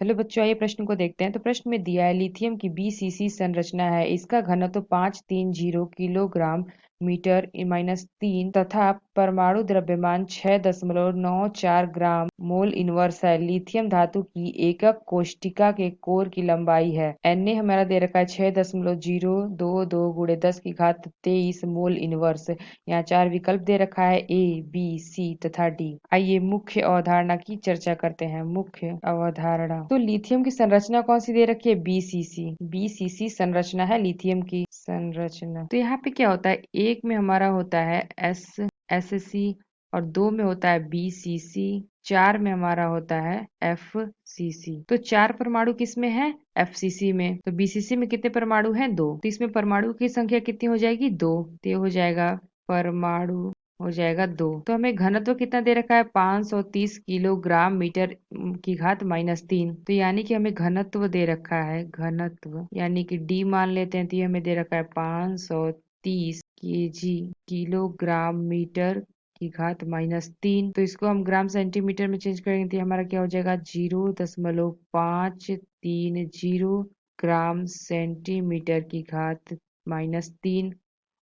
Hello बच्चों, आइए प्रश्न को देखते हैं। तो प्रश्न में दिया है लिथियम की बीसीसी संरचना है, इसका घनत्व 530 किलोग्राम मीटर माइनस 3 तथा परमाणु द्रव्यमान 6.94 ग्राम मोल इनवर्स है। लिथियम धातु की एकक कोष्टिका के कोर की लंबाई है। Na हमारा दे रखा है 6.022 गुणे 10 की घात 23 मोल इनवर्स। यहाँ 4 विकल्प दे रखा है A, B, C तथा D। आइए मुख्य अवधारणा की चर्चा करते हैं। मुख्य अवधारणा, तो लिथियम की संरचना कौन सी दे रखी है? बीसीसी। बीसीसी संरचना है लिथियम की संरचना। तो यहाँ पे क्या होता है, एक में हमारा होता है एससी और 2 में होता है बीसीसी, 4 में हमारा होता है एफसीसी। तो 4 परमाणु किस में है? एफसीसी में। तो बीसीसी में कितने परमाणु हैं? 2। तो इसमें परमाणु की संख्या कितनी हो जाएगी? 2। तो ये हो जाएगा परमाणु हो जाएगा 2। तो हमें घनत्व कितना दे रखा है? 530 किलोग्राम मीटर की घात माइनस 3। तो यानी कि हमें घनत्व दे रखा है, घनत्व यानी कि डी मान लेते हैं। तो ये हमें दे रखा है 530 केजी किलोग्राम मीटर की घात माइनस 3। तो इसको हम ग्राम सेंटीमीटर में चेंज करेंगे तो हमारा क्या हो जाएगा? 0.530 ग्राम सेंटीमीटर की घात माइनस 3।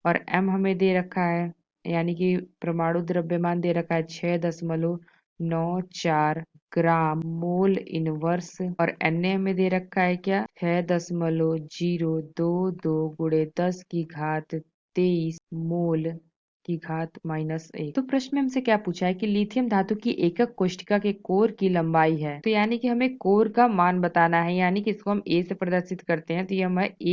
और m हमें दे रखा है, यानी कि परमाणु द्रव्यमान दे रखा है 6.94 ग्राम मोल इनवर्स। और Na हमें दे रखा है क्या? 6.022 गुणे 10 की घात 23 मोल की घात माइनस 1। तो प्रश्न में हमसे क्या पूछा है कि लिथियम धातु की एकक कोष्टिका के कोर की लंबाई है। तो यानी कि हमें कोर का मान बताना है, यानी कि इसको हम ए से प्रदर्शित करते हैं। तो ये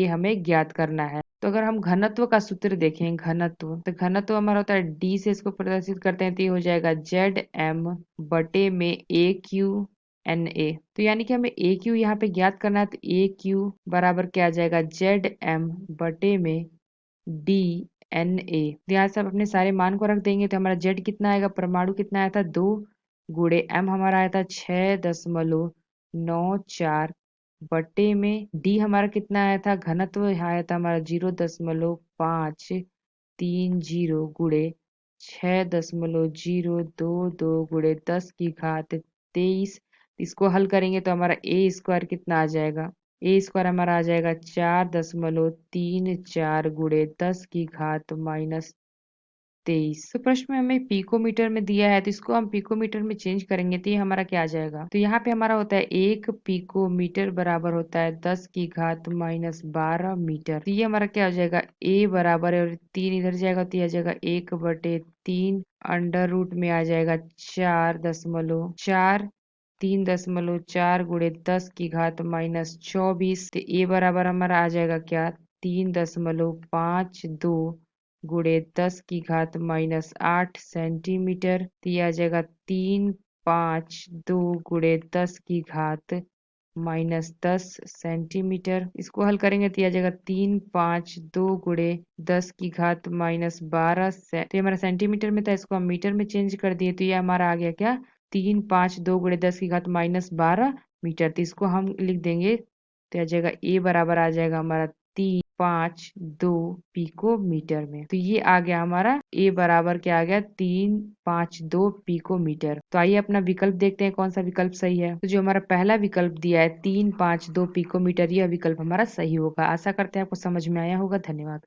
हमें ज्ञात करना है। तो अगर हम घनत्व का सूत्र देखें, घनत्व, तो घनत्व हमारा होता है डी से इसको प्रदर्शित करते हैं। तो ये हो जाएगा जेड एम बटे में ए क्यू एन ए। तो यानी कि हमें ए क्यू यहाँ पे ज्ञात करना है। तो ए क्यू बराबर क्या आ जाएगा? जेड एम बटे में डी एन ए। तो यहाँ से आप अपने सारे मान को रख देंगे तो हमारा जेड कितना आएगा? परमाणु कितना आया था? 2 गुणे एम हमारा आया था 6.94 बटे में डी हमारा कितना आया था? घनत्व यहाँ आया था हमारा 0.530 गुणे 6.022 गुणे 10 की घात 23। इसको हल करेंगे तो हमारा ए स्क्वायर कितना आ जाएगा? ए स्क्वायर हमारा आ जाएगा 4.34 गुणे 10 की घात माइनस 23। तो प्रश्न में हमें पिकोमीटर में दिया है, तो इसको हम पिकोमीटर में चेंज करेंगे तो ये हमारा क्या आ जाएगा? तो यहाँ पे हमारा होता है 1 पिकोमीटर बराबर होता है 10 की घात-12 मीटर। तो ये हमारा क्या हो जाएगा? ए बराबर है और 3 इधर जाएगा तो ये आ जाएगा 1/3 अंडर रूट में आ जाएगा 4.4 3.4 गुणे 10 की घात-24। तो ए बराबर हमारा आ जाएगा क्या? 3.52 गुणे 10 की घात-8 सेंटीमीटर। तो ये आ जाएगा 352 गुणे 10 की घात-10 सेंटीमीटर। इसको हल करेंगे तो ये आ जाएगा 352 गुणे 10 की घात-12 तो ये हमारा सेंटीमीटर में था, इसको हम मीटर में चेंज कर दिए तो ये हमारा आ गया क्या? 352 गुणे 10 की घात-12 मीटर। तो इसको हम लिख देंगे तो आ जाएगा ए बराबर आ जाएगा हमारा 352 पिको मीटर में। तो ये आ गया हमारा ए बराबर क्या आ गया? 352 पिको मीटर। तो आइए अपना विकल्प देखते हैं कौन सा विकल्प सही है। तो जो हमारा पहला विकल्प दिया है 352 पिको मीटर, यह विकल्प हमारा सही होगा। आशा करते हैं आपको समझ में आया होगा। धन्यवाद।